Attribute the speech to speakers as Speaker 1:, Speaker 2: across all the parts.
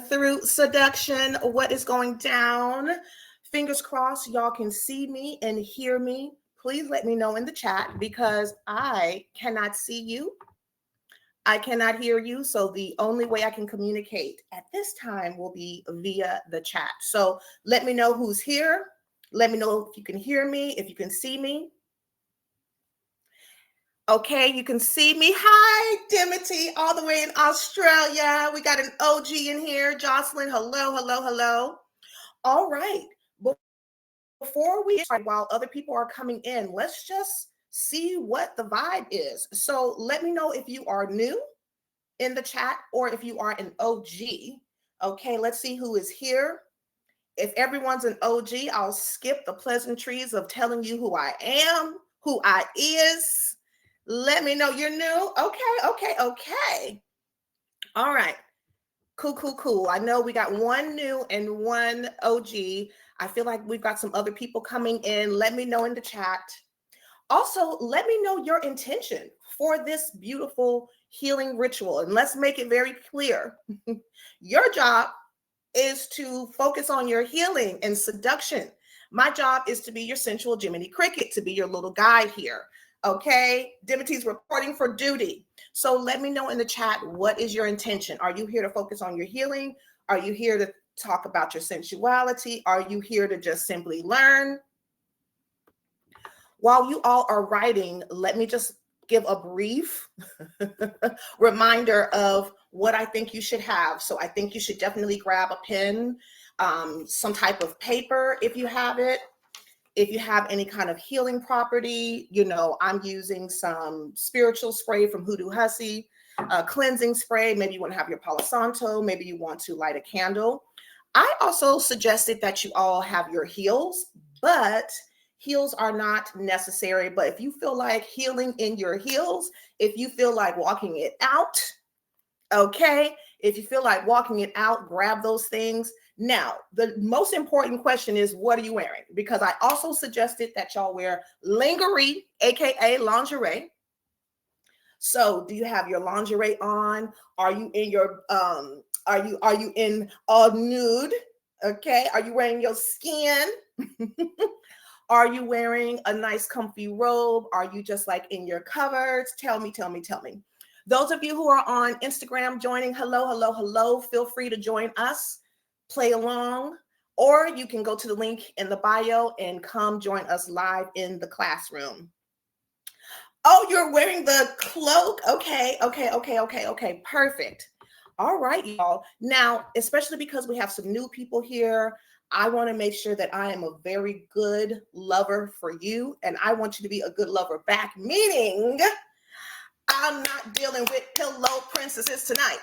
Speaker 1: Through Seduction. What is going down? Fingers crossed y'all can see me and hear me. Please let me know in the chat because I cannot see you. I cannot hear you. So the only way I can communicate at this time will be via the chat. So let me know who's here. Let me know if you can hear me, if you can see me. Okay, you can see me. Hi, Dimity, all the way in Australia. We got an OG in here. Jocelyn, hello, hello, hello. All right. Before we start, while other people are coming in, let's just see what the vibe is. So let me know if you are new in the chat or if you are an OG. Okay, let's see who is here. If everyone's an OG, I'll skip the pleasantries of telling you who I am, who I is. Let me know you're new. Okay. All right. Cool. I know we got one new and one OG. I feel like we've got some other people coming in. Let me know in the chat. Also, let me know your intention for this beautiful healing ritual. And let's make it very clear. Your job is to focus on your healing and seduction. My job is to be your sensual Jiminy Cricket, to be your little guide here. Okay, Dimity's reporting for duty. So let me know in the chat, what is your intention? Are you here to focus on your healing? Are you here to talk about your sensuality? Are you here to just simply learn? While you all are writing, let me just give a brief reminder of what I think you should have. So I think you should definitely grab a pen, some type of paper if you have it. If you have any kind of healing property, I'm using some spiritual spray from Hoodoo Hussy, cleansing spray. Maybe you want to have your Palo Santo. Maybe you want to light a candle. I also suggested that you all have your heels, but heels are not necessary. But if you feel like healing in your heels, if you feel like walking it out, okay, if you feel like walking it out, grab those things. Now, the most important question is, what are you wearing? Because I also suggested that y'all wear lingerie, aka lingerie. So, do you have your lingerie on? Are you in your are you in all nude? Okay, are you wearing your skin? Are you wearing a nice comfy robe? Are you just like in your covers? Tell me. Those of you who are on Instagram joining, hello. Feel free to join us. Play along, or you can go to the link in the bio and come join us live in the classroom. Oh, you're wearing the cloak. Okay. Perfect. All right, y'all. Now, especially because we have some new people here, I want to make sure that I am a very good lover for you, and I want you to be a good lover back, meaning I'm not dealing with pillow princesses tonight.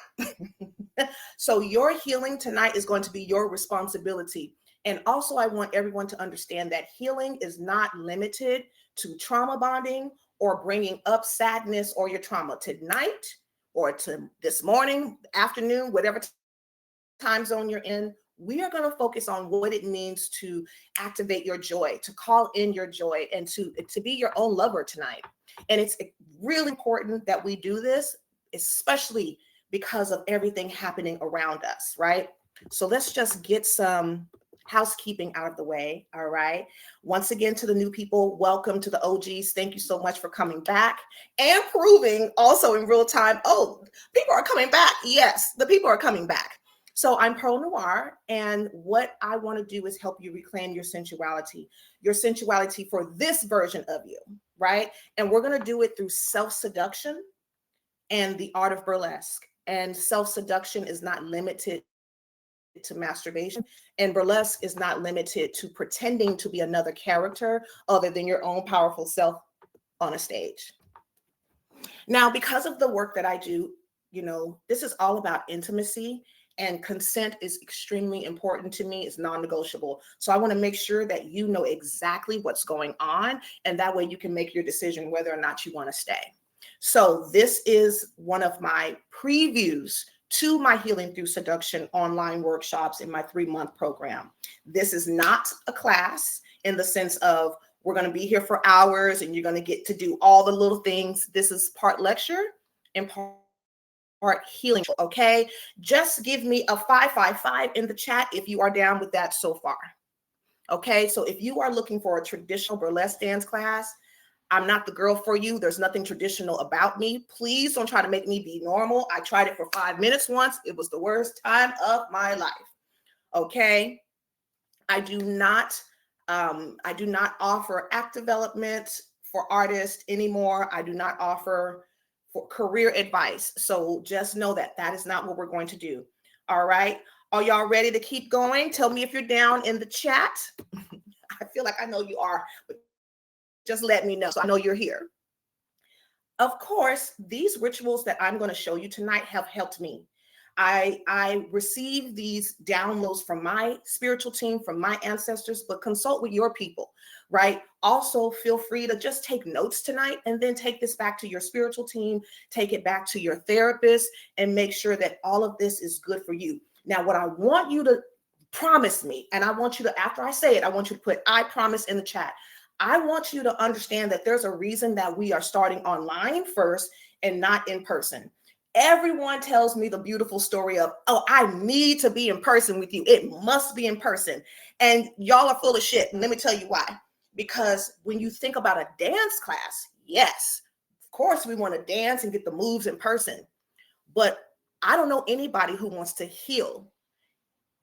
Speaker 1: So your healing tonight is going to be your responsibility. And also, I want everyone to understand that healing is not limited to trauma bonding or bringing up sadness or your trauma tonight or to this morning, afternoon, whatever time zone you're in. We are going to focus on what it means to activate your joy, to call in your joy, and to be your own lover tonight. And it's really important that we do this, especially because of everything happening around us, right? So let's just get some housekeeping out of the way, all right? Once again, to the new people, welcome. To the OGs, thank you so much for coming back and proving also in real time, oh, people are coming back. Yes, the people are coming back. So I'm Perle Noire, and what I want to do is help you reclaim your sensuality for this version of you, right? And we're going to do it through self-seduction and the art of burlesque. And self-seduction is not limited to masturbation, and burlesque is not limited to pretending to be another character other than your own powerful self on a stage. Now, because of the work that I do, this is all about intimacy, and consent is extremely important to me. It's non-negotiable. So I want to make sure that you know exactly what's going on, and that way you can make your decision whether or not you want to stay. So this is one of my previews to my Healing Through Seduction online workshops in my 3-month program. This is not a class in the sense of we're going to be here for hours and you're going to get to do all the little things. This is part lecture and part healing. Okay, just give me a 555 in the chat if you are down with that so far. Okay, so if you are looking for a traditional burlesque dance class, I'm not the girl for you. There's nothing traditional about me. Please don't try to make me be normal. I tried it for 5 minutes once. It was the worst time of my life. Okay, I do not offer act development for artists anymore. I do not offer for career advice. So just know that that is not what we're going to do. All right. Are y'all ready to keep going? Tell me if you're down in the chat. I feel like I know you are, but just let me know so I know you're here. Of course, these rituals that I'm going to show you tonight have helped me. I receive these downloads from my spiritual team, from my ancestors, but consult with your people, right? Also, feel free to just take notes tonight and then take this back to your spiritual team, take it back to your therapist, and make sure that all of this is good for you. Now, what I want you to promise me, and I want you to, after I say it, I want you to put "I promise" in the chat. I want you to understand that there's a reason that we are starting online first and not in person. Everyone tells me the beautiful story of, oh, I need to be in person with you. It must be in person. And y'all are full of shit. And let me tell you why. Because when you think about a dance class, yes, of course we want to dance and get the moves in person. But I don't know anybody who wants to heal,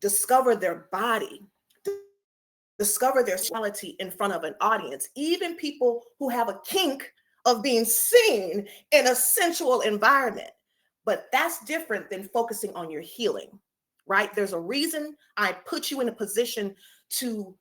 Speaker 1: discover their body, discover their sexuality in front of an audience, even people who have a kink of being seen in a sensual environment. But that's different than focusing on your healing, right? There's a reason I put you in a position to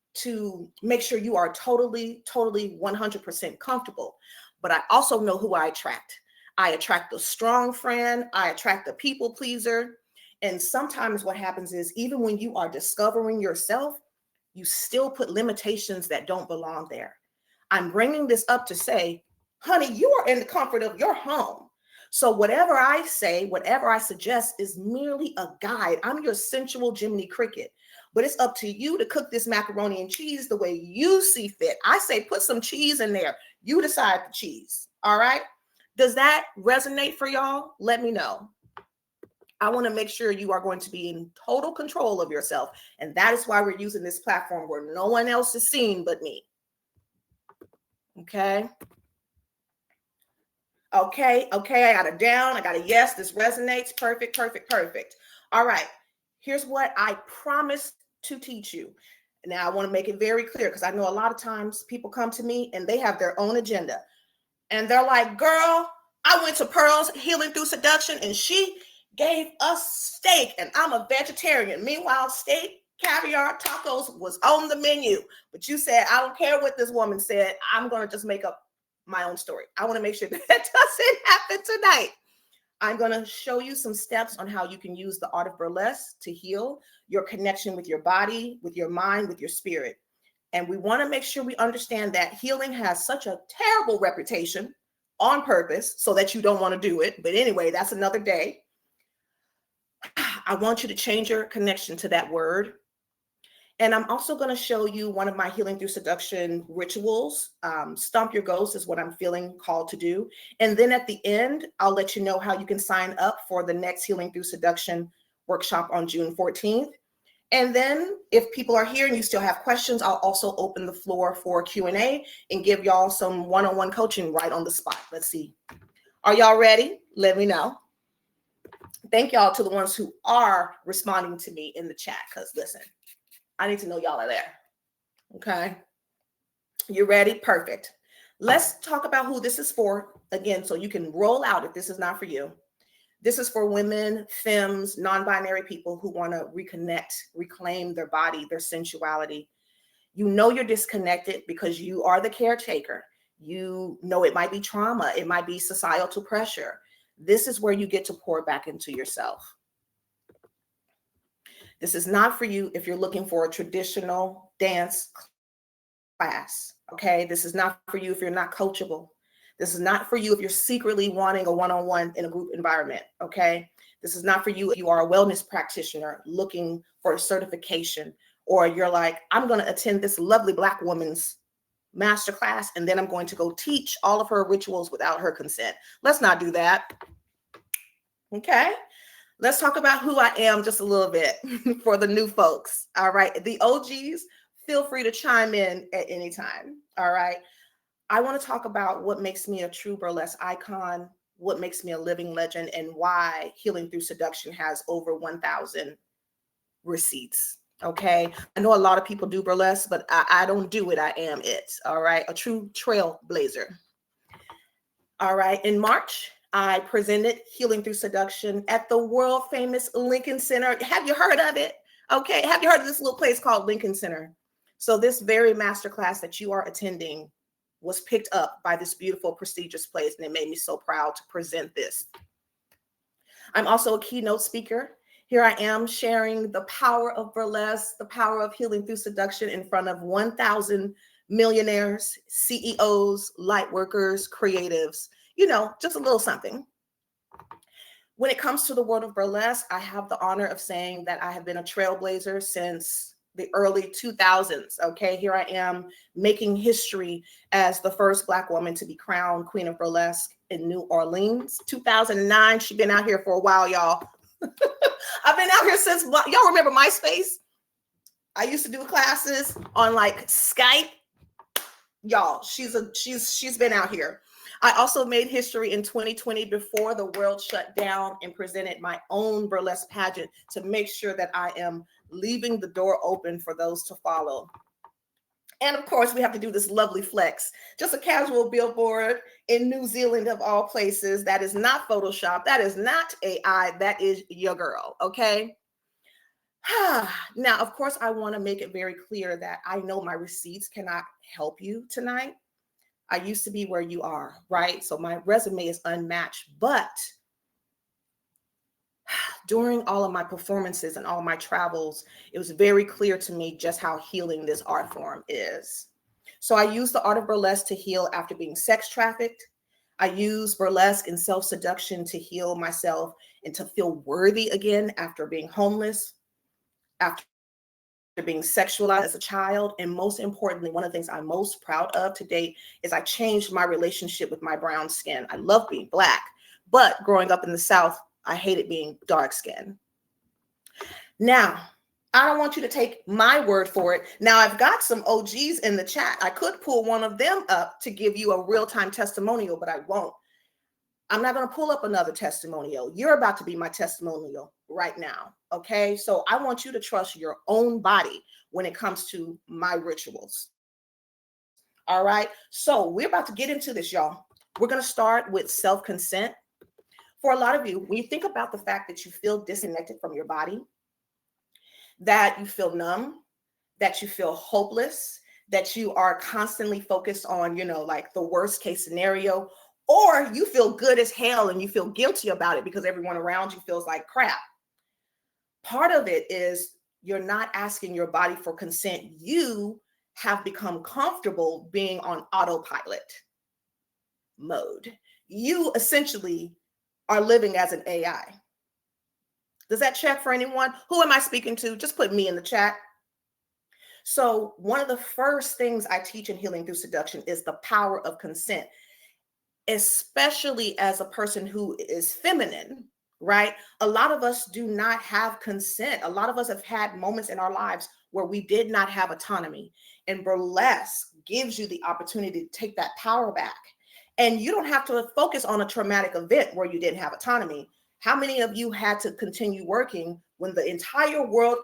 Speaker 1: make sure you are totally 100% comfortable. But I also know who I attract. I attract the strong friend. I attract the people pleaser. And sometimes what happens is, even when you are discovering yourself, you still put limitations that don't belong there. I'm bringing this up to say, honey, you are in the comfort of your home. So whatever I say, whatever I suggest is merely a guide. I'm your sensual Jiminy Cricket, but it's up to you to cook this macaroni and cheese the way you see fit. I say, put some cheese in there. You decide the cheese. All right. Does that resonate for y'all? Let me know. I want to make sure you are going to be in total control of yourself. And that is why we're using this platform where no one else is seen but me. Okay. Okay, I got a down, I got a yes, this resonates, perfect. All right, here's what I promised to teach you. Now, I want to make it very clear because I know a lot of times people come to me and they have their own agenda. And they're like, girl, I went to Perle's Healing Through Seduction and she gave us steak and I'm a vegetarian. Meanwhile, steak, caviar, tacos was on the menu. But you said, I don't care what this woman said, I'm going to just make up my own story. I want to make sure that doesn't happen tonight. I'm going to show you some steps on how you can use the art of burlesque to heal your connection with your body, with your mind, with your spirit. And we want to make sure we understand that healing has such a terrible reputation on purpose so that you don't want to do it. But anyway, that's another day. I want you to change your connection to that word. And I'm also going to show you one of my Healing Through Seduction rituals. Stomp your ghost is what I'm feeling called to do. And then at the end, I'll let you know how you can sign up for the next Healing Through Seduction workshop on June 14th. And then if people are here and you still have questions, I'll also open the floor for Q&A and give y'all some one-on-one coaching right on the spot. Let's see. Are y'all ready? Let me know. Thank y'all to the ones who are responding to me in the chat, because listen, I need to know y'all are there. Okay. You ready? Perfect. Let's talk about who this is for again, so you can roll out if this is not for you. This is for women, femmes, non-binary people who want to reconnect, reclaim their body, their sensuality. You know you're disconnected because you are the caretaker. You know it might be trauma. It might be societal pressure. This is where you get to pour back into yourself. This is not for you if you're looking for a traditional dance class, okay? This is not for you if you're not coachable. This is not for you if you're secretly wanting a one-on-one in a group environment, okay? This is not for you if you are a wellness practitioner looking for a certification, or you're like, I'm going to attend this lovely Black woman's masterclass and then I'm going to go teach all of her rituals without her consent. Let's not do that. Okay. Let's talk about who I am just a little bit for the new folks. All right. The OGs, feel free to chime in at any time. All right. I want to talk about what makes me a true burlesque icon, what makes me a living legend, and why Healing Through Seduction has over 1,000 receipts. Okay. I know a lot of people do burlesque, but I don't do it. I am it. All right. A true trailblazer. All right. In March, I presented Healing Through Seduction at the world famous Lincoln Center. Have you heard of it? Okay. Have you heard of this little place called Lincoln Center? So this very masterclass that you are attending was picked up by this beautiful, prestigious place, and it made me so proud to present this. I'm also a keynote speaker. Here I am sharing the power of burlesque, the power of healing through seduction in front of 1,000 millionaires, CEOs, light workers, creatives, just a little something. When it comes to the world of burlesque, I have the honor of saying that I have been a trailblazer since the early 2000s. Okay, here I am making history as the first Black woman to be crowned Queen of Burlesque in New Orleans. 2009, she's been out here for a while, y'all. I've been out here since, y'all remember MySpace? I used to do classes on like Skype. Y'all, she's been out here. I also made history in 2020 before the world shut down and presented my own burlesque pageant to make sure that I am leaving the door open for those to follow. And of course, we have to do this lovely flex, just a casual billboard in New Zealand of all places. That is not Photoshop. That is not AI. That is your girl. Okay. Now, of course, I want to make it very clear that I know my receipts cannot help you tonight. I used to be where you are, right? So my resume is unmatched, but during all of my performances and all my travels, it was very clear to me just how healing this art form is. So I use the art of burlesque to heal after being sex trafficked. I use burlesque and self-seduction to heal myself and to feel worthy again after being homeless, after being sexualized as a child. And most importantly, one of the things I'm most proud of to date is I changed my relationship with my brown skin. I love being Black, but growing up in the South, I hated being dark skinned. Now, I don't want you to take my word for it. Now, I've got some OGs in the chat. I could pull one of them up to give you a real-time testimonial, but I won't. I'm not going to pull up another testimonial. You're about to be my testimonial right now. Okay. So I want you to trust your own body when it comes to my rituals. All right. So we're about to get into this, y'all. We're going to start with self-consent. For a lot of you, when you think about the fact that you feel disconnected from your body, that you feel numb, that you feel hopeless, that you are constantly focused on, like the worst case scenario, or you feel good as hell and you feel guilty about it because everyone around you feels like crap. Part of it is you're not asking your body for consent. You have become comfortable being on autopilot mode. You essentially are living as an AI. Does that check for anyone? Who am I speaking to? Just put me in the chat. So one of the first things I teach in Healing Through Seduction is the power of consent, especially as a person who is feminine, right? A lot of us do not have consent. A lot of us have had moments in our lives where we did not have autonomy. And burlesque gives you the opportunity to take that power back. And you don't have to focus on a traumatic event where you didn't have autonomy. How many of you had to continue working when the entire world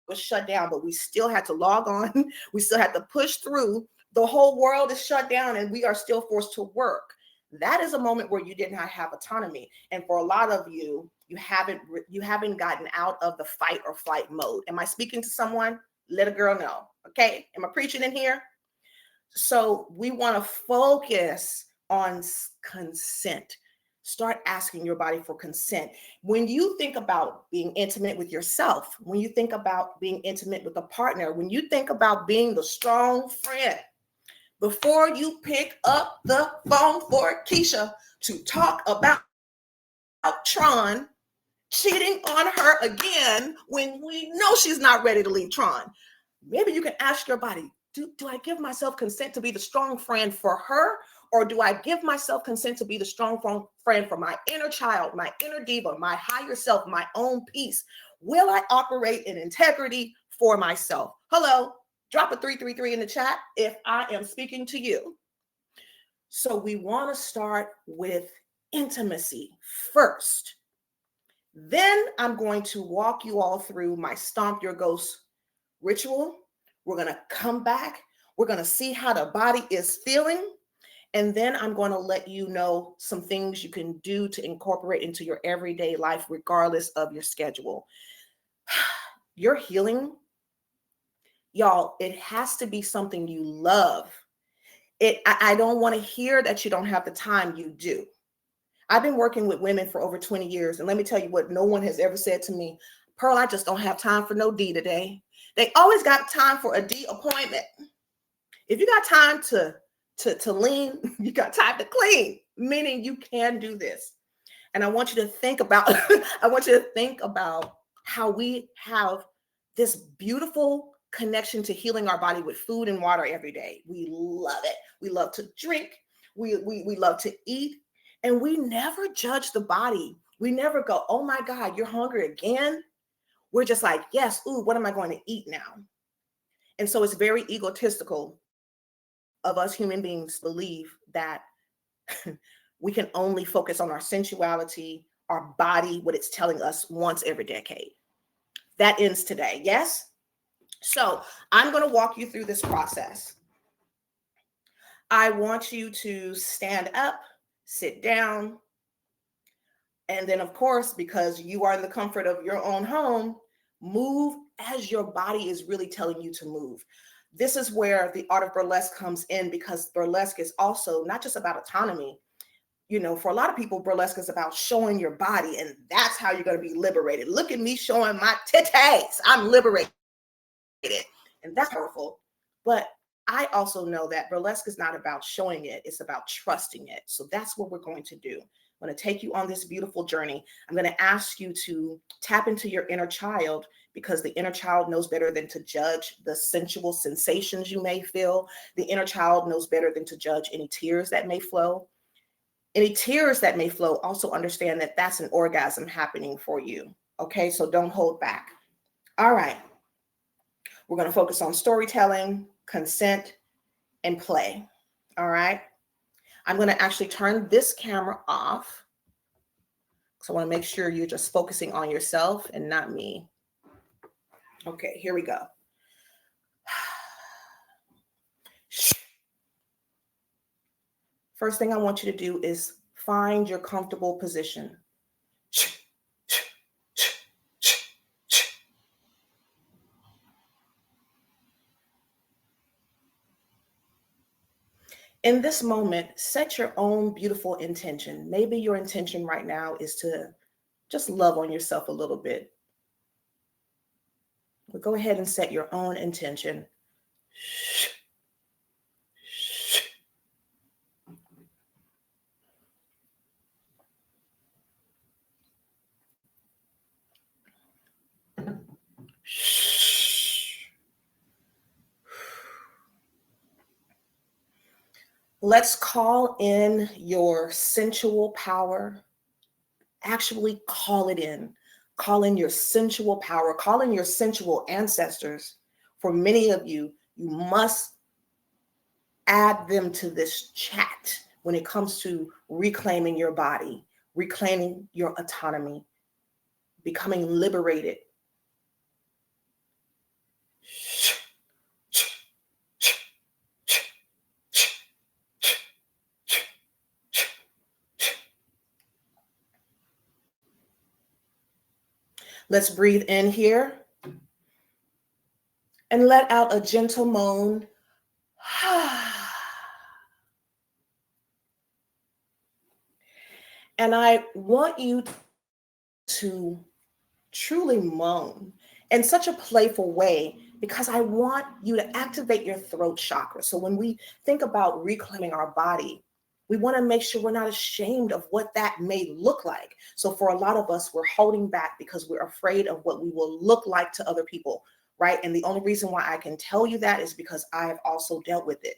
Speaker 1: was shut down, but we still had to log on? We still had to push through. The whole world is shut down and we are still forced to work. That is a moment where you did not have autonomy. And for a lot of you, you haven't gotten out of the fight or flight mode. Am I speaking to someone? Let a girl know. Okay. Am I preaching in here? So we want to focus on consent. Start asking your body for consent. When you think about being intimate with yourself, when you think about being intimate with a partner, when you think about being the strong friend, before you pick up the phone for Keisha to talk about Tron cheating on her again when we know she's not ready to leave Tron, maybe you can ask your body, do I give myself consent to be the strong friend for her? Or do I give myself consent to be the strong friend for my inner child, my inner diva, my higher self, my own peace? Will I operate in integrity for myself? Hello, drop a 333 in the chat if I am speaking to you. So we want to start with intimacy first. Then I'm going to walk you all through my Stomp Your Ghost ritual. We're going to come back. We're going to see how the body is feeling. And then I'm going to let you know some things you can do to incorporate into your everyday life, regardless of your schedule. Your healing, y'all, it has to be something you love. I don't want to hear that you don't have the time. You do. I've been working with women for over 20 years. And let me tell you what no one has ever said to me. Perle, I just don't have time for no D today. They always got time for a D appointment. If you got time to lean, you got time to clean, meaning you can do this. And I want you to think about, how we have this beautiful connection to healing our body with food and water every day. We love it. We love to drink. We love to eat. And we never judge the body. We never go, oh my God, you're hungry again. We're just like, yes, ooh, what am I going to eat now? And so it's very egotistical of us human beings believe that we can only focus on our sensuality, our body, what it's telling us once every decade. That ends today, yes? So I'm going to walk you through this process. I want you to stand up, sit down, and then, of course, because you are in the comfort of your own home, move as your body is really telling you to move. This is where the art of burlesque comes in, because burlesque is also not just about autonomy. You know, for a lot of people, burlesque is about showing your body, and that's how you're going to be liberated. Look at me showing my titties. I'm liberated. And that's powerful. But I also know that burlesque is not about showing it. It's about trusting it. So that's what we're going to do. I'm going to take you on this beautiful journey. I'm going to ask you to tap into your inner child, because the inner child knows better than to judge the sensual sensations you may feel. The inner child knows better than to judge any tears that may flow. Any tears that may flow, also understand that that's an orgasm happening for you. Okay, so don't hold back. All right. We're going to focus on storytelling, consent, and play. All right. I'm going to actually turn this camera off. So I want to make sure you're just focusing on yourself and not me. Okay, here we go. First thing I want you to do is find your comfortable position. In this moment, set your own beautiful intention. Maybe your intention right now is to just love on yourself a little bit. But go ahead and set your own intention. Let's call in your sensual power. Actually call it in. Call in your sensual power. Call in your sensual ancestors. For many of you, you must add them to this chat when it comes to reclaiming your body, reclaiming your autonomy, becoming liberated. Let's breathe in here and let out a gentle moan. And I want you to truly moan in such a playful way, because I want you to activate your throat chakra. So when we think about reclaiming our body, we want to make sure we're not ashamed of what that may look like. So for a lot of us, we're holding back because we're afraid of what we will look like to other people, right? And the only reason why I can tell you that is because I have also dealt with it.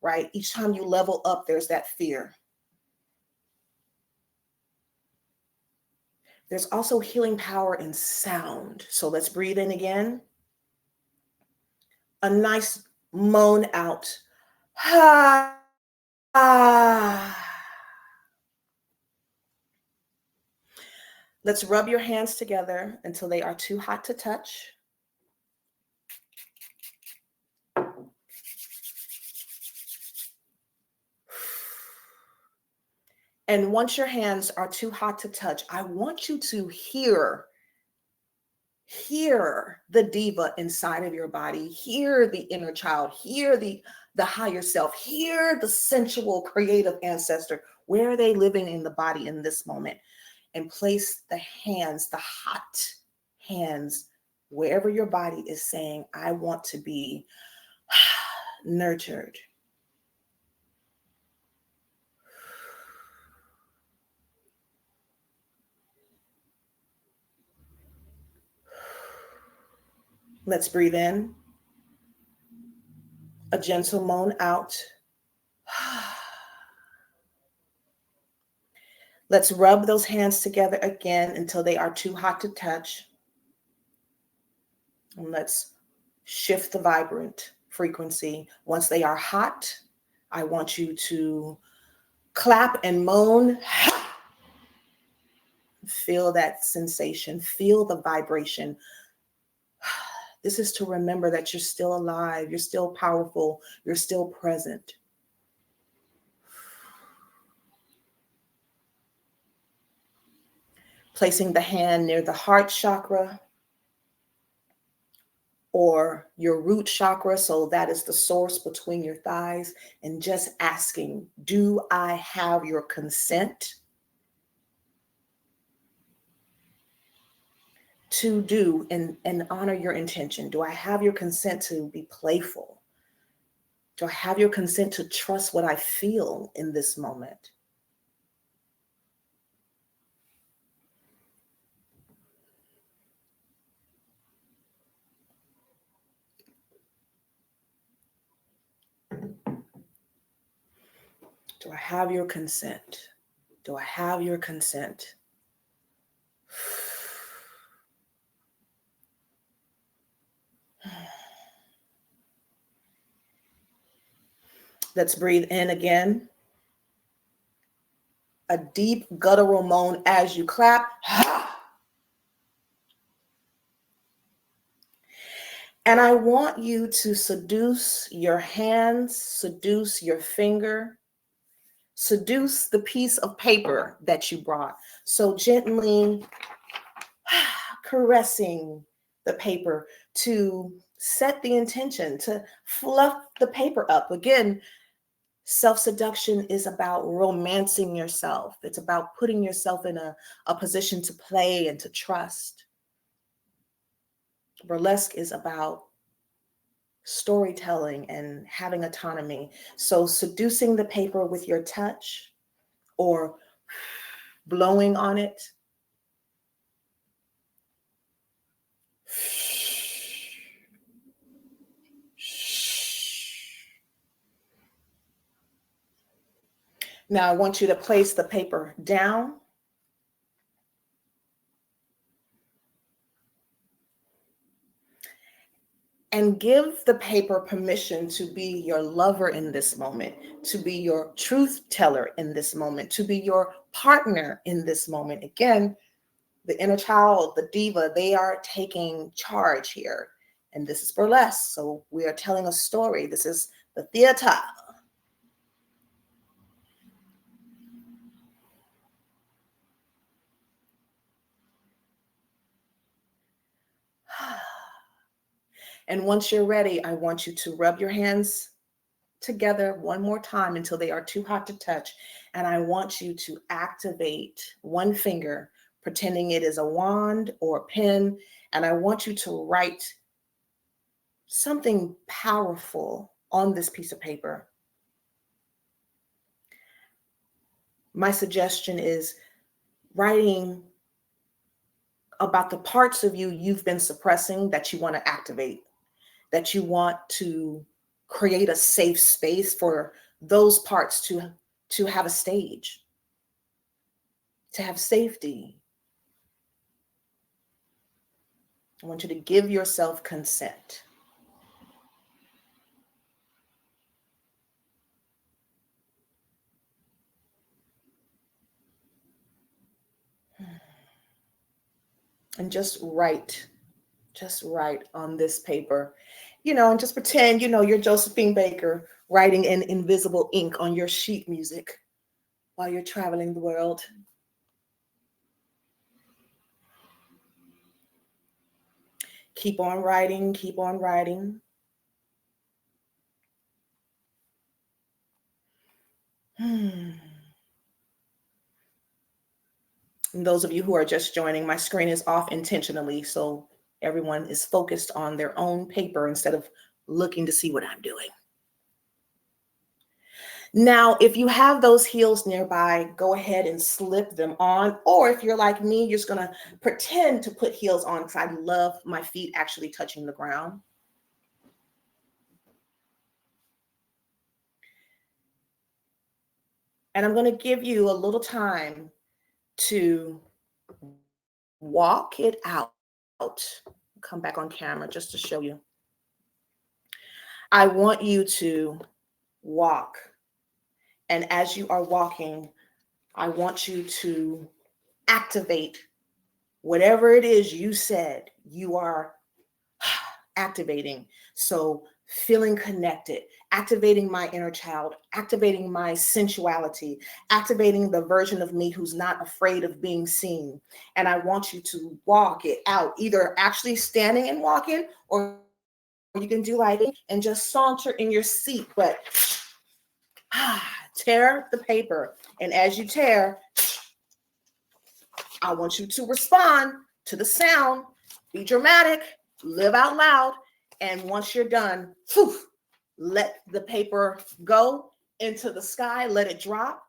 Speaker 1: right? Each time you level up, there's that fear. There's also healing power in sound. So let's breathe in again. A nice moan out. Ah. Let's rub your hands together until they are too hot to touch. And once your hands are too hot to touch, I want you to hear the diva inside of your body, hear the inner child, hear the higher self, hear the sensual creative ancestor. Where are they living in the body in this moment? And place the hands, the hot hands, wherever your body is saying, I want to be nurtured. Let's breathe in. A gentle moan out. Let's rub those hands together again until they are too hot to touch. And let's shift the vibrant frequency. Once they are hot, I want you to clap and moan. Feel that sensation. Feel the vibration. This is to remember that you're still alive. You're still powerful. You're still present. Placing the hand near the heart chakra or your root chakra, so that is the source between your thighs, and just asking, do I have your consent to do and honor your intention? Do I have your consent to be playful? Do I have your consent to trust what I feel in this moment? Do I have your consent? Do I have your consent? Let's breathe in again. A deep guttural moan as you clap. And I want you to seduce your hands, seduce your finger, seduce the piece of paper that you brought. So gently caressing the paper to set the intention, to fluff the paper up. Again, self-seduction is about romancing yourself. It's about putting yourself in a position to play and to trust. Burlesque is about storytelling and having autonomy. So seducing the paper with your touch or blowing on it. Now I want you to place the paper down. And give the paper permission to be your lover in this moment, to be your truth teller in this moment, to be your partner in this moment. Again, the inner child, the diva, they are taking charge here. And this is burlesque. So we are telling a story. This is the theater. And once you're ready, I want you to rub your hands together one more time until they are too hot to touch. And I want you to activate one finger, pretending it is a wand or a pen. And I want you to write something powerful on this piece of paper. My suggestion is writing about the parts of you you've been suppressing that you want to activate, that you want to create a safe space for those parts to have a stage, to have safety. I want you to give yourself consent. And just write on this paper, and just pretend, you're Josephine Baker writing in invisible ink on your sheet music while you're traveling the world. Keep on writing, keep on writing. And those of you who are just joining, my screen is off intentionally, so everyone is focused on their own paper instead of looking to see what I'm doing. Now, if you have those heels nearby, go ahead and slip them on. Or if you're like me, you're just going to pretend to put heels on, because I love my feet actually touching the ground. And I'm going to give you a little time to walk it out. Come back on camera just to show you. I want you to walk. And as you are walking, I want you to activate whatever it is you said you are activating. So feeling connected, activating my inner child, activating my sensuality, activating the version of me who's not afraid of being seen. And I want you to walk it out, either actually standing and walking, or you can do like and just saunter in your seat, but tear the paper. And as you tear, I want you to respond to the sound, be dramatic, live out loud. And once you're done, let the paper go into the sky, let it drop,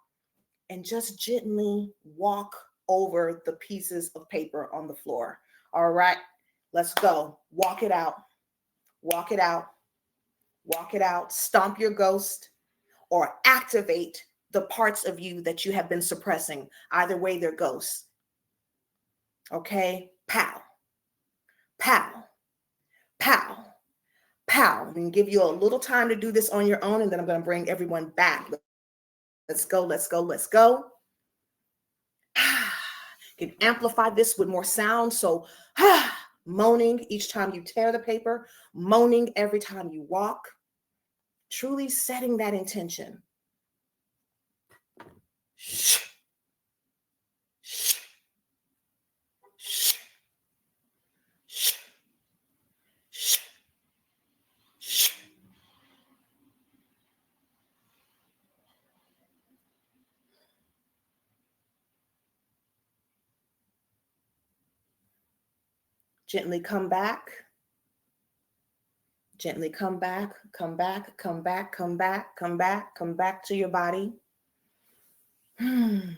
Speaker 1: and just gently walk over the pieces of paper on the floor. All right, let's go. Walk it out. Walk it out. Walk it out. Stomp your ghost, or activate the parts of you that you have been suppressing. Either way, they're ghosts. Okay? Pow. Pow. Pow. Pow. I'm going to give you a little time to do this on your own, and then I'm going to bring everyone back. Let's go, let's go, let's go. You can amplify this with more sound. So moaning each time you tear the paper, moaning every time you walk, truly setting that intention. Shh. Shh. Shh. Shh. Shh. Shh. Gently come back. Gently come back, come back, come back, come back, come back, come back to your body. And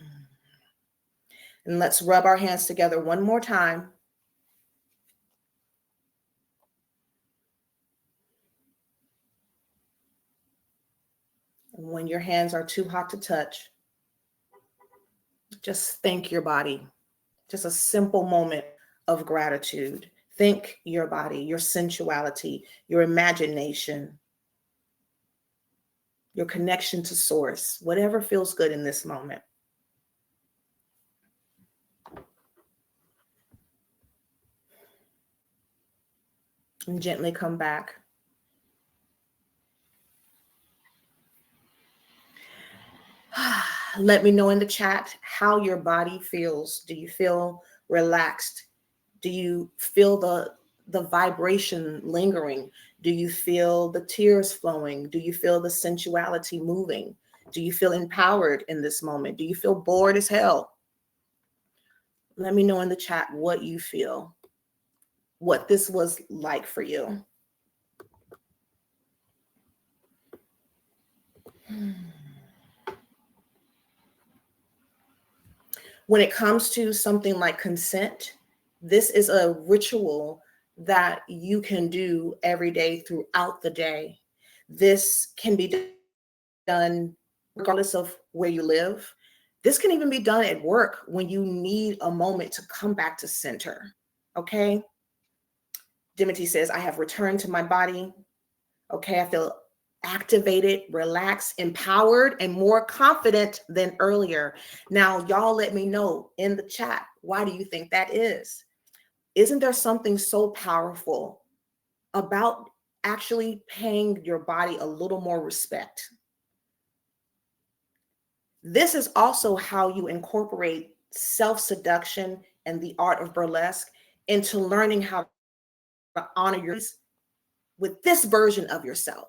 Speaker 1: let's rub our hands together one more time. And when your hands are too hot to touch, just thank your body. Just a simple moment of gratitude. Thank your body, your sensuality, your imagination, your connection to source, whatever feels good in this moment. And gently come back. Let me know in the chat how your body feels. Do you feel relaxed? Do you feel the vibration lingering? Do you feel the tears flowing? Do you feel the sensuality moving? Do you feel empowered in this moment? Do you feel bored as hell? Let me know in the chat what you feel, what this was like for you. When it comes to something like consent, this is a ritual that you can do every day throughout the day. This can be done regardless of where you live. This can even be done at work when you need a moment to come back to center. Okay. Dimity says, I have returned to my body. Okay. I feel activated, relaxed, empowered, and more confident than earlier. Now, y'all let me know in the chat, why do you think that is? Isn't there something so powerful about actually paying your body a little more respect? This is also how you incorporate self-seduction and the art of burlesque into learning how to honor yourself with this version of yourself.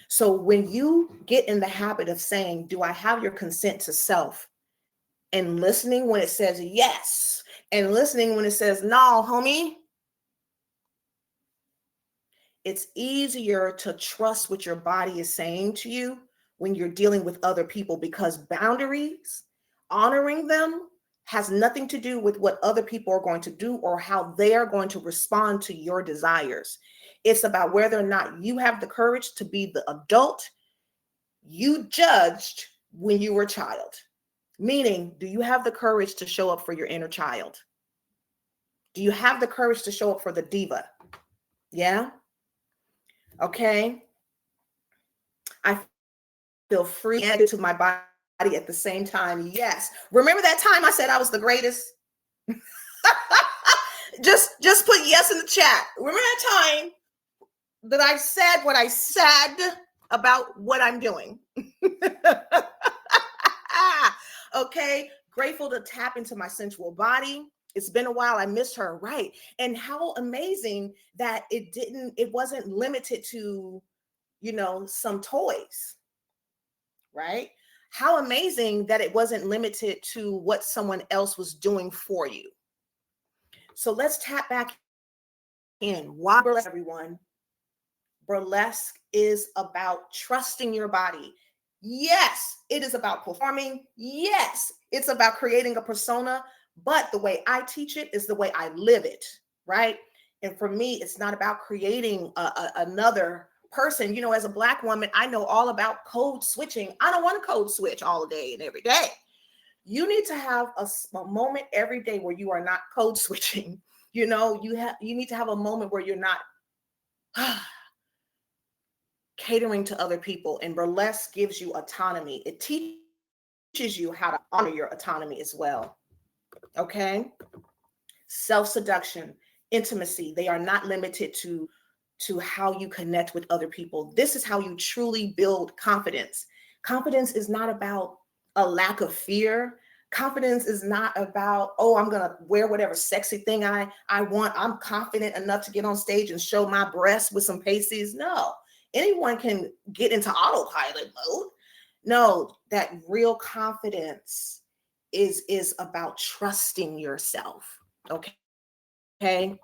Speaker 1: So when you get in the habit of saying, do I have your consent to self? And listening when it says yes, and listening when it says no, homie, it's easier to trust what your body is saying to you when you're dealing with other people, because boundaries, honoring them, has nothing to do with what other people are going to do or how they are going to respond to your desires. It's about whether or not you have the courage to be the adult you judged when you were a child. Meaning, do you have the courage to show up for your inner child? Do you have the courage to show up for the diva? Yeah. Okay. I feel free to my body at the same time. Yes. Remember that time I said I was the greatest? just put yes in the chat. Remember that time that I said what I said about what I'm doing? Okay. Grateful to tap into my sensual body. It's been a while. I missed her. Right. And how amazing that it wasn't limited to, some toys. Right? How amazing that it wasn't limited to what someone else was doing for you. So let's tap back in. Why burlesque, everyone? Burlesque is about trusting your body. Yes, it is about performing. Yes, it's about creating a persona, but the way I teach it is the way I live it, right? And for me, it's not about creating another person. As a Black woman, I know all about code switching. I don't want to code switch all day and every day. You need to have a moment every day where you are not code switching. You need to have a moment where you're not catering to other people. And burlesque gives you autonomy. It teaches you how to honor your autonomy as well. Okay. Self-seduction, intimacy, they are not limited to how you connect with other people. This is how you truly build confidence. Confidence is not about a lack of fear. Confidence is not about, oh, I'm going to wear whatever sexy thing I want. I'm confident enough to get on stage and show my breasts with some pasties. No, anyone can get into autopilot mode. No, that real confidence is about trusting yourself. Okay.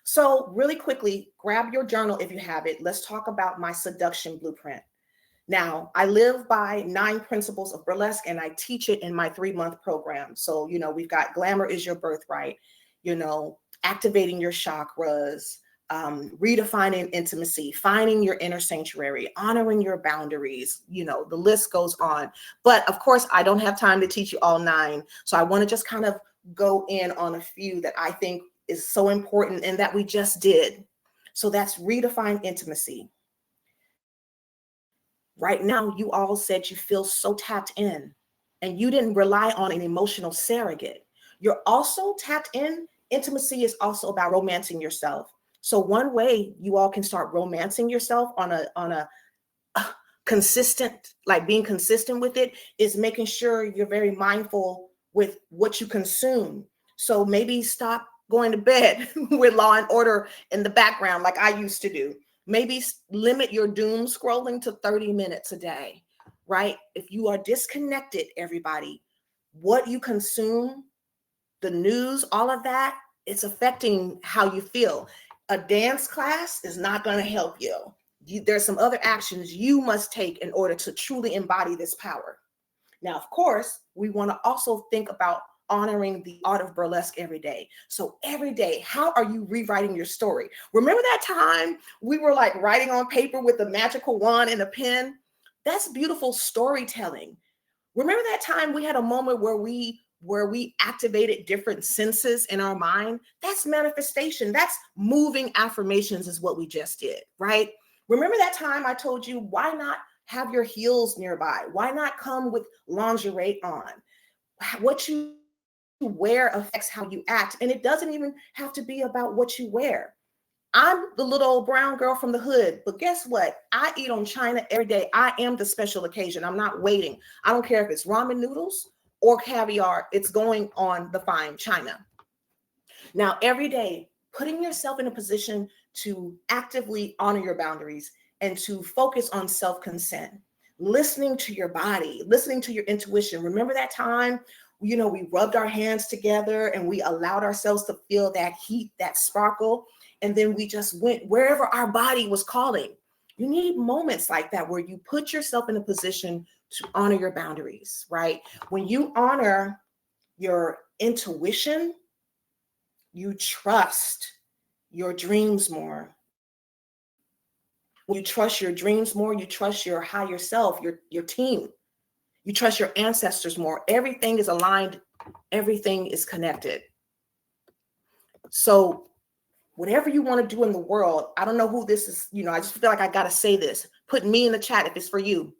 Speaker 1: So really quickly, grab your journal if you have it. Let's talk about my seduction blueprint. Now, I live by 9 principles of burlesque, and I teach it in my 3-month program. So, we've got glamour is your birthright, activating your chakras, redefining intimacy, finding your inner sanctuary, honoring your boundaries, the list goes on. But of course, I don't have time to teach you all 9. So I want to just kind of go in on a few that I think is so important and that we just did. So that's redefine intimacy. Right now, you all said you feel so tapped in and you didn't rely on an emotional surrogate. You're also tapped in. Intimacy is also about romancing yourself. So one way you all can start romancing yourself on a consistent, like being consistent with it, is making sure you're very mindful with what you consume. So maybe stop going to bed with Law and Order in the background like I used to do. Maybe limit your doom scrolling to 30 minutes a day, right? If you are disconnected, everybody, what you consume, the news, all of that, it's affecting how you feel. A dance class is not going to help you. There's some other actions you must take in order to truly embody this power. Now, of course, we want to also think about honoring the art of burlesque every day. So every day, how are you rewriting your story? Remember that time we were like writing on paper with the magical wand and a pen? That's beautiful storytelling. Remember that time we had a moment where we activated different senses in our mind? That's manifestation. That's moving affirmations is what we just did, right? Remember that time I told you, why not have your heels nearby? Why not come with lingerie on? What you wear affects how you act. And it doesn't even have to be about what you wear. I'm the little old brown girl from the hood, but guess what? I eat on China every day. I am the special occasion. I'm not waiting. I don't care if it's ramen noodles or caviar, it's going on the fine china. Now, every day, putting yourself in a position to actively honor your boundaries and to focus on self-consent, listening to your body, listening to your intuition. Remember that time, we rubbed our hands together and we allowed ourselves to feel that heat, that sparkle. And then we just went wherever our body was calling. You need moments like that where you put yourself in a position to honor your boundaries, right? When you honor your intuition, you trust your dreams more. When you trust your dreams more, you trust your higher self, your team. You trust your ancestors more. Everything is aligned. Everything is connected. So whatever you want to do in the world, I don't know who this is, I just feel like I got to say this. Put me in the chat if it's for you.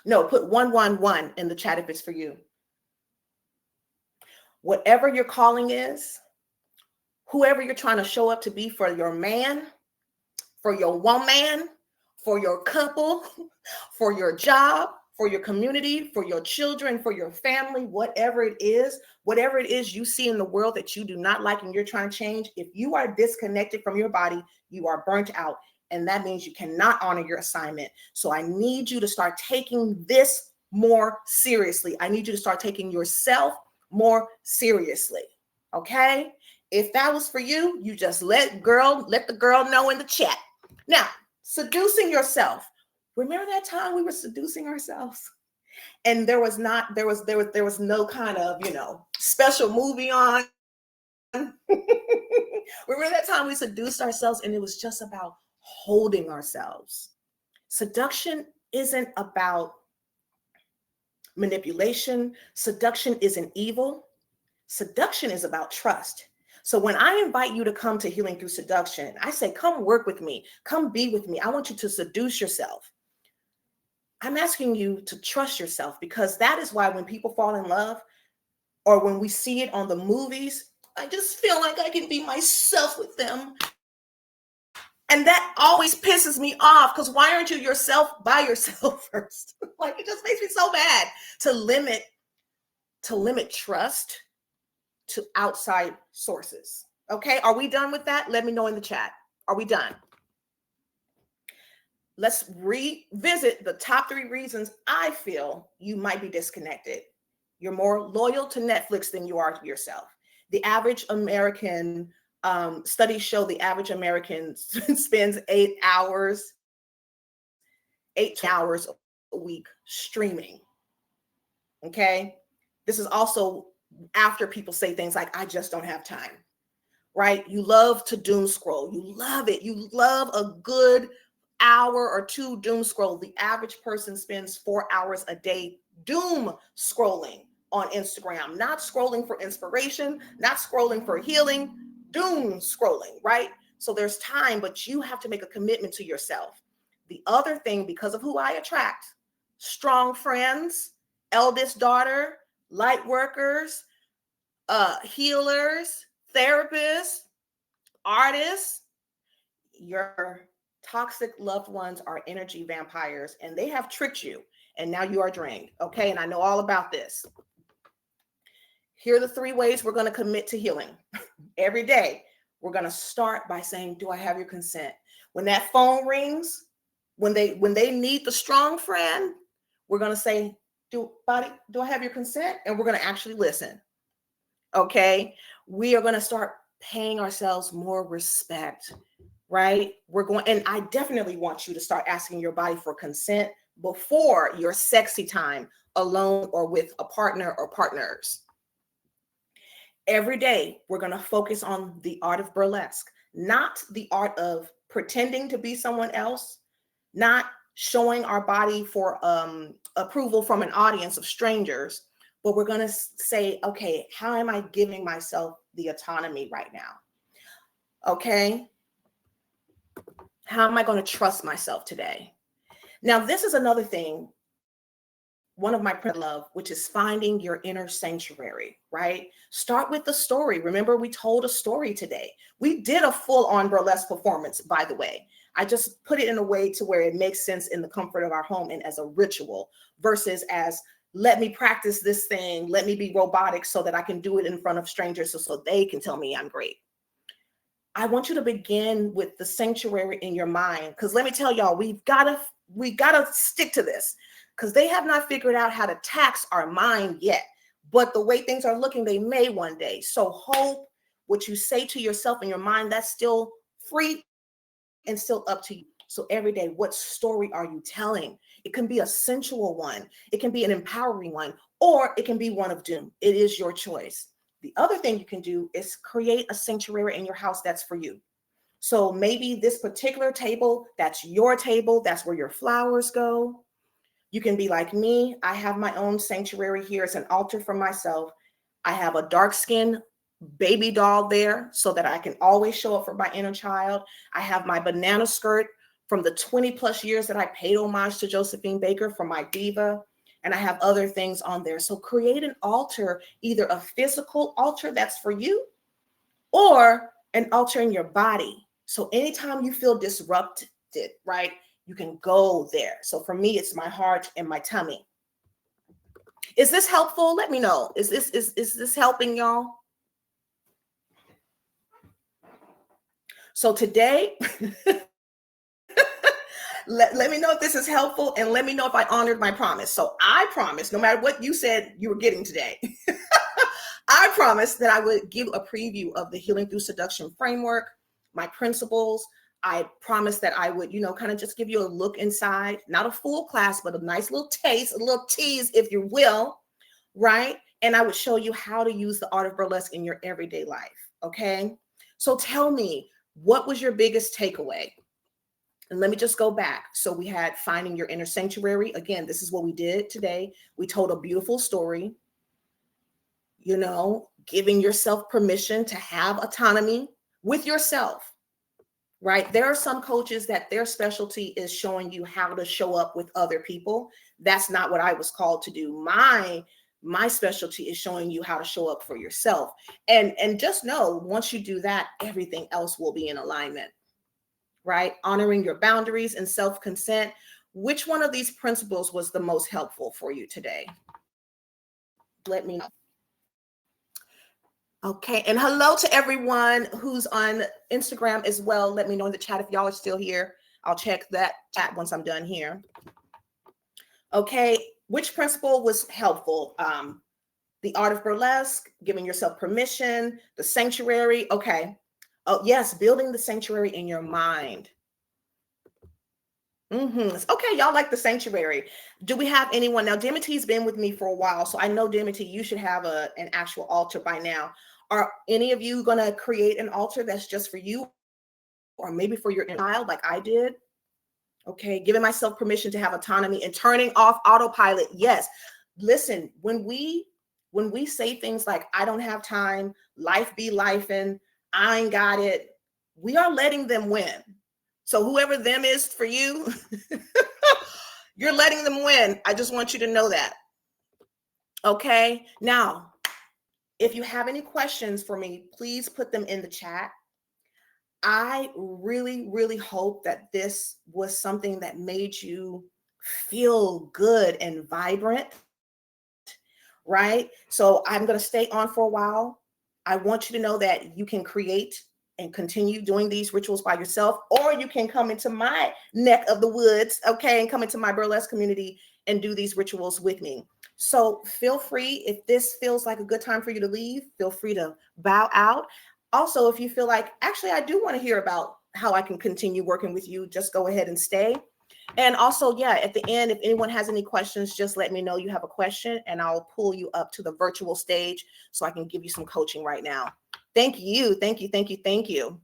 Speaker 1: No, put 111 in the chat if it's for you. Whatever your calling is, whoever you're trying to show up to be for your man, for your woman, for your couple, for your job, for your community, for your children, for your family, whatever it is you see in the world that you do not like and you're trying to change, if you are disconnected from your body, you are burnt out. And that means you cannot honor your assignment. So I need you to start taking this more seriously. I need you to start taking yourself more seriously. Okay? If that was for you, you just let the girl know in the chat. Now, seducing yourself. Remember that time we were seducing ourselves? And there was no kind of, special movie on. Remember that time we seduced ourselves and it was just about holding ourselves. Seduction isn't about manipulation. Seduction isn't evil. Seduction is about trust. So when I invite you to come to Healing Through Seduction, I say, come work with me. Come be with me. I want you to seduce yourself. I'm asking you to trust yourself, because that is why when people fall in love or when we see it on the movies, I just feel like I can be myself with them. And that always pisses me off, because why aren't you yourself by yourself first? Like, it just makes me so mad to limit trust to outside sources. Okay, are we done with that? Let me know in the chat. Are we done? Let's revisit the top 3 reasons I feel you might be disconnected. You're more loyal to Netflix than you are to yourself. The average American, studies show the average American spends 8 hours a week streaming. Okay. This is also after people say things like, I just don't have time, right? You love to doom scroll. You love it. You love a good hour or 2 doom scroll. The average person spends 4 hours a day doom scrolling on Instagram, not scrolling for inspiration, not scrolling for healing, doom scrolling, right? So there's time, but you have to make a commitment to yourself. The other thing, because of who I attract, strong friends, eldest daughter, light workers, healers, therapists, artists, your toxic loved ones are energy vampires, and they have tricked you, and now you are drained. Okay, and I know all about this. Here are the 3 ways we're going to commit to healing. Every day, we're going to start by saying, do I have your consent? When that phone rings, when they need the strong friend, we're going to say, do I have your consent? And we're going to actually listen. Okay, we are going to start paying ourselves more respect, right? And I definitely want you to start asking your body for consent before your sexy time alone or with a partner or partners. Every day, we're going to focus on the art of burlesque, not the art of pretending to be someone else, not showing our body for approval from an audience of strangers, but we're going to say, okay, how am I giving myself the autonomy right now? Okay. How am I going to trust myself today? Now, this is another thing, one of my love, which is finding your inner sanctuary, right? Start with the story. Remember, we told a story today. We did a full-on burlesque performance, by the way. I just put it in a way to where it makes sense in the comfort of our home and as a ritual versus as, let me practice this thing, let me be robotic so that I can do it in front of strangers so they can tell me I'm great. I want you to begin with the sanctuary in your mind, because let me tell y'all, we gotta stick to this, because they have not figured out how to tax our mind yet. But the way things are looking, they may one day. So hope what you say to yourself in your mind, that's still free and still up to you. So every day, what story are you telling? It can be a sensual one, it can be an empowering one, or it can be one of doom. It is your choice. The other thing you can do is create a sanctuary in your house that's for you. So maybe this particular table, that's your table, that's where your flowers go. You can be like me. I have my own sanctuary here. It's an altar for myself. I have a dark-skinned baby doll there so that I can always show up for my inner child. I have my banana skirt from the 20 plus years that I paid homage to Josephine Baker for my diva. And I have other things on there. So create an altar, either a physical altar that's for you or an altar in your body. So anytime you feel disrupted, right, you can go there. So for me, it's my heart and my tummy. Is this helpful? Let me know. Is this helping y'all? So today, let me know if this is helpful, and let me know if I honored my promise. So I promised, no matter what you said you were getting today, I promised that I would give a preview of the Healing Through Seduction framework, my principles. I promised that I would, kind of just give you a look inside, not a full class, but a nice little taste, a little tease, if you will, right? And I would show you how to use the art of burlesque in your everyday life, okay? So tell me, what was your biggest takeaway? And let me just go back. So we had finding your inner sanctuary. Again, this is what we did today. We told a beautiful story, giving yourself permission to have autonomy with yourself, right? There are some coaches that their specialty is showing you how to show up with other people. That's not what I was called to do. My specialty is showing you how to show up for yourself. And just know, once you do that, everything else will be in alignment, right? Honoring your boundaries and self-consent. Which one of these principles was the most helpful for you today? Let me know. Okay, and hello to everyone who's on Instagram as well. Let me know in the chat if y'all are still here. I'll check that chat once I'm done here. Okay, which principle was helpful? The art of burlesque, giving yourself permission, the sanctuary. Okay. Oh, yes, building the sanctuary in your mind. Okay, y'all like the sanctuary. Do we have anyone now? Dimity's been with me for a while, so I know, Dimity, you should have an actual altar by now. Are any of you going to create an altar that's just for you, or maybe for your child, like I did? Okay, giving myself permission to have autonomy and turning off autopilot. Yes, listen, when we say things like, I don't have time, life be lifing, I ain't got it, we are letting them win. So whoever them is for you, you're letting them win. I just want you to know that. Okay. Now, if you have any questions for me, please put them in the chat. I really, really hope that this was something that made you feel good and vibrant, right? So I'm going to stay on for a while. I want you to know that you can create and continue doing these rituals by yourself, or you can come into my neck of the woods, okay, and come into my burlesque community and do these rituals with me. So feel free, if this feels like a good time for you to leave, feel free to bow out. Also, if you feel like, actually, I do want to hear about how I can continue working with you, just go ahead and stay. And also, yeah, at the end, if anyone has any questions, just let me know you have a question and I'll pull you up to the virtual stage so I can give you some coaching right now. Thank you. Thank you. Thank you. Thank you.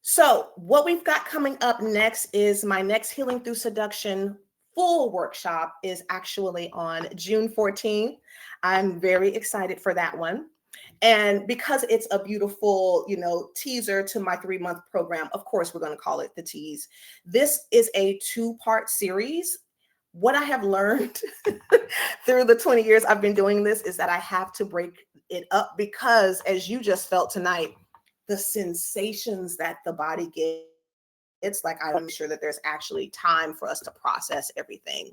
Speaker 1: So what we've got coming up next is my next Healing Through Seduction full workshop is actually on June 14th. I'm very excited for that one. And because it's a beautiful, teaser to my 3-month program, of course, we're going to call it the tease. This is a 2-part series. What I have learned through the 20 years I've been doing this is that I have to break it up because, as you just felt tonight, the sensations that the body gets, it's like I want to make sure that there's actually time for us to process everything.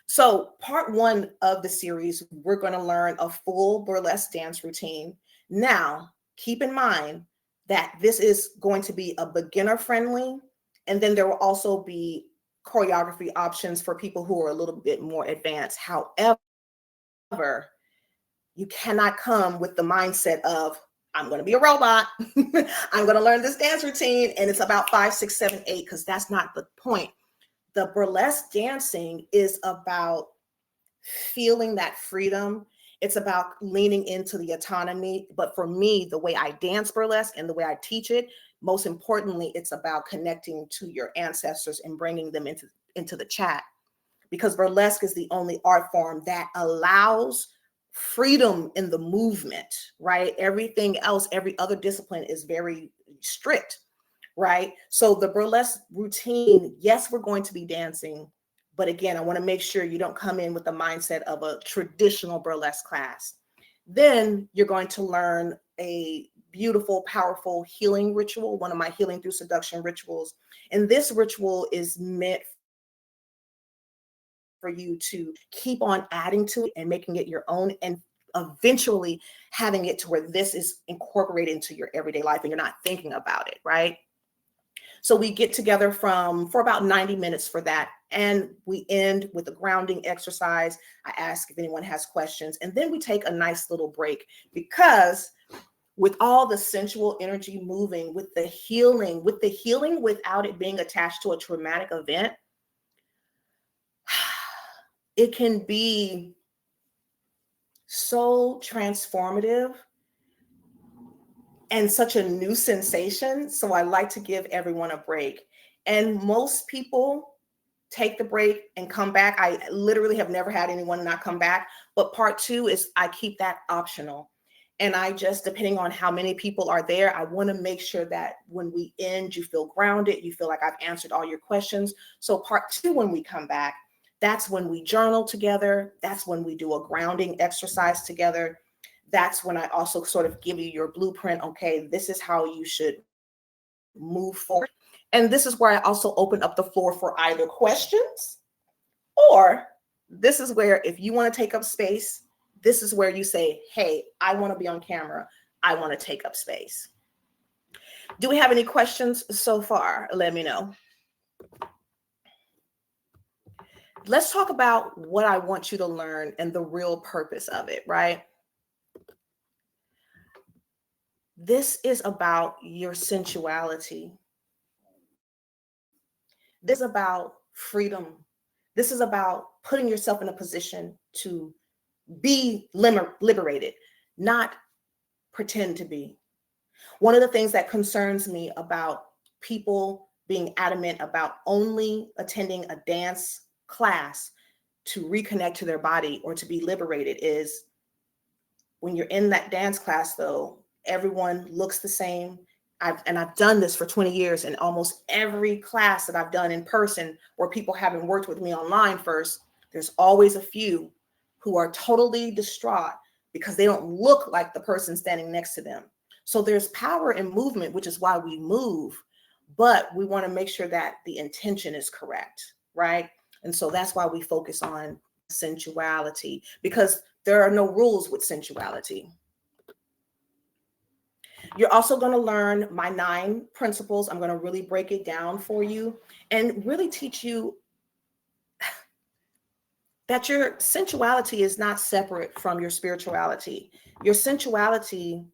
Speaker 1: So part 1 of the series, we're going to learn a full burlesque dance routine. Now, keep in mind that this is going to be a beginner friendly, and then there will also be choreography options for people who are a little bit more advanced. However, you cannot come with the mindset of, I'm going to be a robot. I'm going to learn this dance routine. And it's about 5, 6, 7, 8, because that's not the point. The burlesque dancing is about feeling that freedom. It's about leaning into the autonomy. But for me, the way I dance burlesque and the way I teach it, most importantly, it's about connecting to your ancestors and bringing them into the chat. Because burlesque is the only art form that allows freedom in the movement, right? Everything else, every other discipline is very strict, right? So the burlesque routine, yes, we're going to be dancing, but again, I want to make sure you don't come in with the mindset of a traditional burlesque class. Then you're going to learn a beautiful, powerful healing ritual, one of my Healing Through Seduction rituals. And this ritual is meant for you to keep on adding to it and making it your own, and eventually having it to where this is incorporated into your everyday life and you're not thinking about it, right? So we get together for about 90 minutes for that. And we end with a grounding exercise. I ask if anyone has questions, and then we take a nice little break, because with all the sensual energy moving, with the healing without it being attached to a traumatic event, it can be so transformative and such a new sensation. So I like to give everyone a break. And most people take the break and come back. I literally have never had anyone not come back. But part 2 is I keep that optional. And I just, depending on how many people are there, I want to make sure that when we end, you feel grounded. You feel like I've answered all your questions. So part 2, when we come back, that's when we journal together. That's when we do a grounding exercise together. That's when I also sort of give you your blueprint. Okay, this is how you should move forward. And this is where I also open up the floor for either questions, or this is where, if you want to take up space, this is where you say, hey, I want to be on camera. I want to take up space. Do we have any questions so far? Let me know. Let's talk about what I want you to learn and the real purpose of it, right? This is about your sensuality. This is about freedom. This is about putting yourself in a position to be liberated, not pretend to be. One of the things that concerns me about people being adamant about only attending a dance class to reconnect to their body or to be liberated is, when you're in that dance class, though, everyone looks the same. I've done this for 20 years, and almost every class that I've done in person where people haven't worked with me online first, there's always a few who are totally distraught because they don't look like the person standing next to them. So there's power in movement, which is why we move, but we want to make sure that the intention is correct, right? And so that's why we focus on sensuality, because there are no rules with sensuality. You're also going to learn my 9 principles. I'm going to really break it down for you and really teach you that your sensuality is not separate from your spirituality. Your sensuality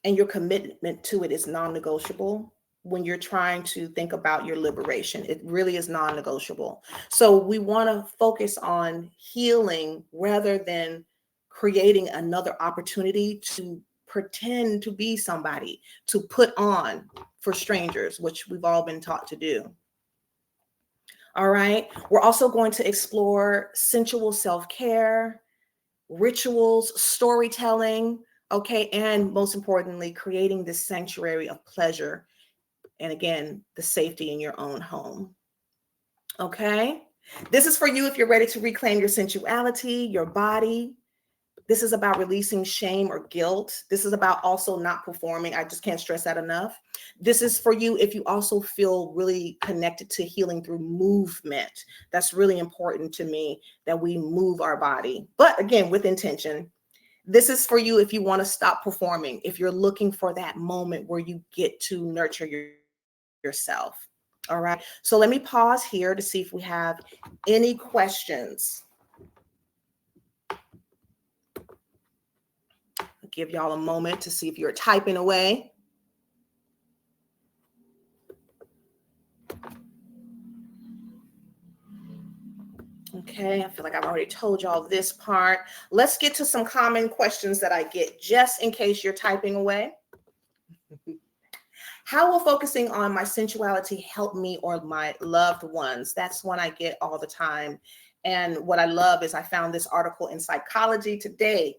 Speaker 1: and your commitment to it is non-negotiable. When you're trying to think about your liberation, it really is non-negotiable. So we want to focus on healing rather than creating another opportunity to pretend to be somebody, to put on for strangers, which we've all been taught to do. All right. We're also going to explore sensual self-care, rituals, storytelling, okay, and most importantly, creating this sanctuary of pleasure. And again, the safety in your own home. Okay. This is for you if you're ready to reclaim your sensuality, your body. This is about releasing shame or guilt. This is about also not performing. I just can't stress that enough. This is for you if you also feel really connected to healing through movement. That's really important to me, that we move our body, but again, with intention. This is for you if you want to stop performing, if you're looking for that moment where you get to nurture yourself. All right. So let me pause here to see if we have any questions. I'll give y'all a moment to see if you're typing away. Okay, I feel like I've already told y'all this part. Let's get to some common questions that I get just in case you're typing away. How will focusing on my sensuality help me or my loved ones? That's one I get all the time. And what I love is I found this article in Psychology Today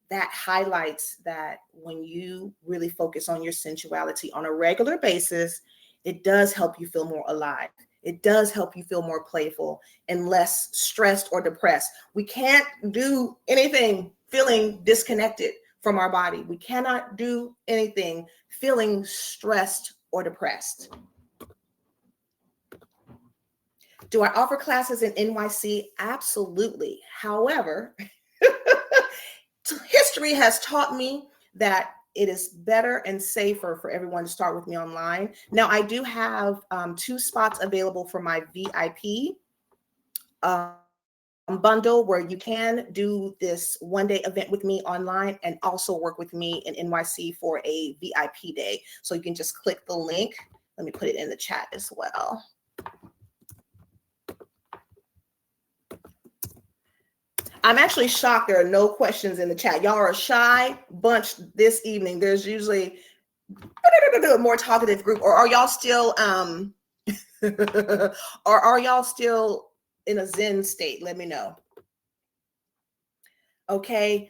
Speaker 1: that highlights that when you really focus on your sensuality on a regular basis, it does help you feel more alive. It does help you feel more playful and less stressed or depressed. We can't do anything feeling disconnected from our body. We cannot do anything feeling stressed or depressed. Do I offer classes in NYC? Absolutely. However, history has taught me that it is better and safer for everyone to start with me online. Now, I do have 2 spots available for my VIP bundle where you can do this one-day event with me online and also work with me in NYC for a VIP day. So you can just click the link. Let me put it in the chat as well. I'm actually shocked there are no questions in the chat. Y'all are a shy bunch this evening. There's usually a more talkative group. Or are y'all still or are y'all still in a Zen state? Let me know. Okay.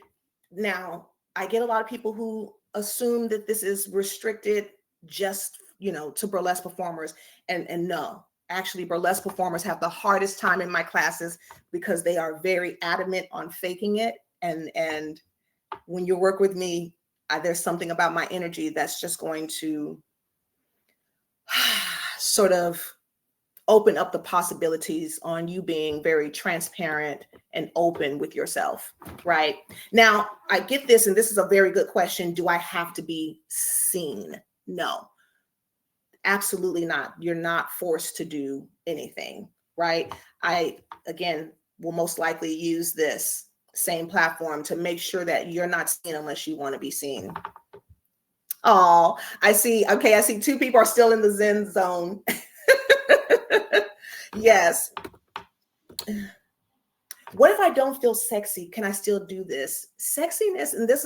Speaker 1: Now, I get a lot of people who assume that this is restricted just, to burlesque performers. And no. Actually, burlesque performers have the hardest time in my classes because they are very adamant on faking it. And when you work with me, there's something about my energy that's just going to sort of open up the possibilities on you being very transparent and open with yourself, right? Now, I get this, and this is a very good question. Do I have to be seen? No. Absolutely not. You're not forced to do anything, right? I, again, will most likely use this same platform to make sure that you're not seen unless you want to be seen. Oh, I see. Okay, I see 2 people are still in the Zen zone. Yes. What if I don't feel sexy? Can I still do this? Sexiness, and this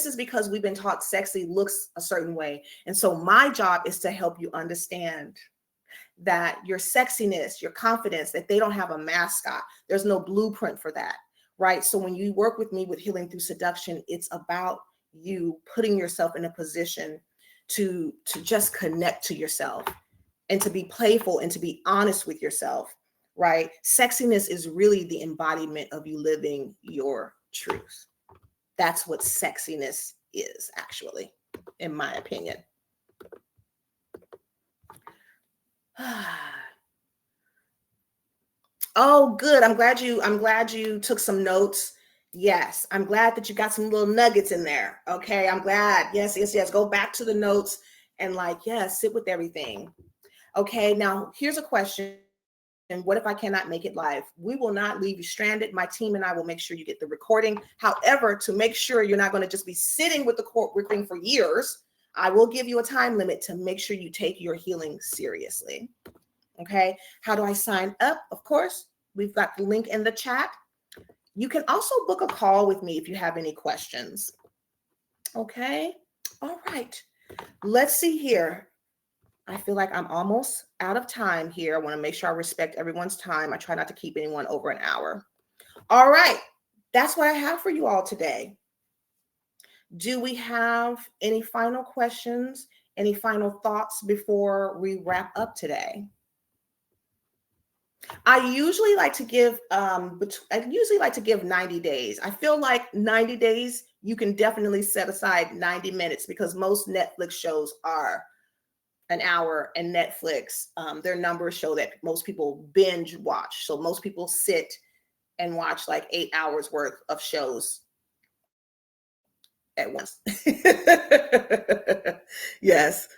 Speaker 1: is because we've been taught sexy looks a certain way. And so my job is to help you understand that your sexiness, your confidence, that they don't have a mascot. There's no blueprint for that, right? So when you work with me with Healing Through Seduction, it's about you putting yourself in a position to just connect to yourself and to be playful and to be honest with yourself. Right? Sexiness is really the embodiment of you living your truth. That's what sexiness is, actually, in my opinion. Oh, good. I'm glad you took some notes. Yes, I'm glad that you got some little nuggets in there. Okay, I'm glad. Yes. Go back to the notes and sit with everything. Okay, now here's a question. what if I cannot make it live? We will not leave you stranded. My team and I will make sure you get the recording. However, to make sure you're not going to just be sitting with the recording for years, I will give you a time limit to make sure you take your healing seriously. Okay. How do I sign up? Of course, we've got the link in the chat. You can also book a call with me if you have any questions. Okay. All right. Let's see here. I feel like I'm almost out of time here. I want to make sure I respect everyone's time. I try not to keep anyone over an hour. All right. That's what I have for you all today. Do we have any final questions, any final thoughts before we wrap up today? I usually like to give 90 days. I feel like 90 days, you can definitely set aside 90 minutes because most Netflix shows are an hour, and Netflix, their numbers show that most people binge watch. So most people sit and watch like 8 hours worth of shows at once. Yes.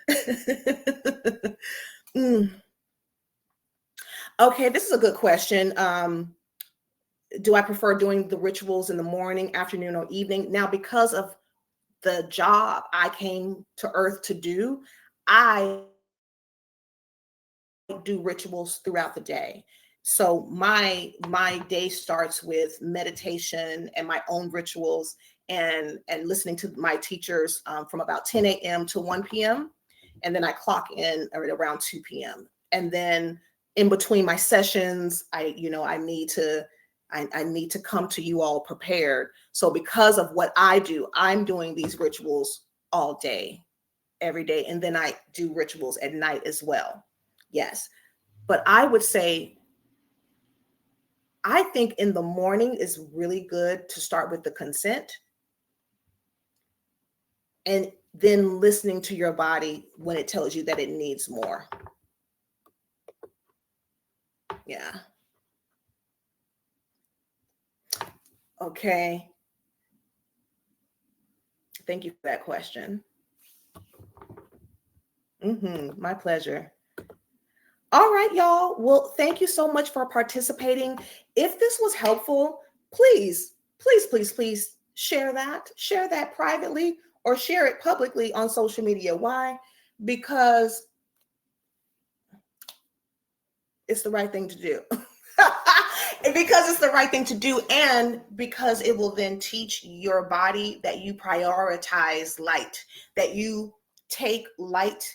Speaker 1: Okay, this is a good question. Do I prefer doing the rituals in the morning, afternoon, or evening? Now, because of the job I came to Earth to do, I do rituals throughout the day. So my day starts with meditation and my own rituals and listening to my teachers from about 10 a.m. to 1 p.m. And then I clock in at around 2 p.m. And then in between my sessions, I need to come to you all prepared. So because of what I do, I'm doing these rituals all day, every day. And then I do rituals at night as well. Yes. But I would say, I think in the morning is really good to start with the consent and then listening to your body when it tells you that it needs more. Yeah. Okay. Thank you for that question. My pleasure. All right, y'all. Well, thank you so much for participating. If this was helpful, please share that privately or share it publicly on social media. Why? Because it's the right thing to do. Because it's the right thing to do, and because it will then teach your body that you prioritize light, that you take light,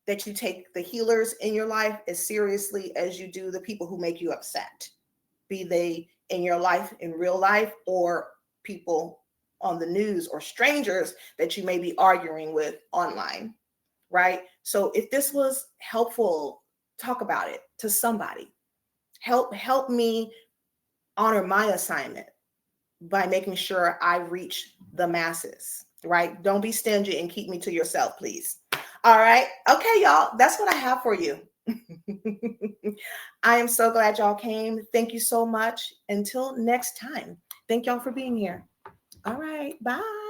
Speaker 1: that you take the healers in your life as seriously as you do the people who make you upset, be they in your life, in real life, or people on the news, or strangers that you may be arguing with online, right? So if this was helpful, talk about it to somebody. Help me honor my assignment by making sure I reach the masses, right? Don't be stingy and keep me to yourself, please. All right. Okay, y'all. That's what I have for you. I am so glad y'all came. Thank you so much. Until next time. Thank y'all for being here. All right. Bye.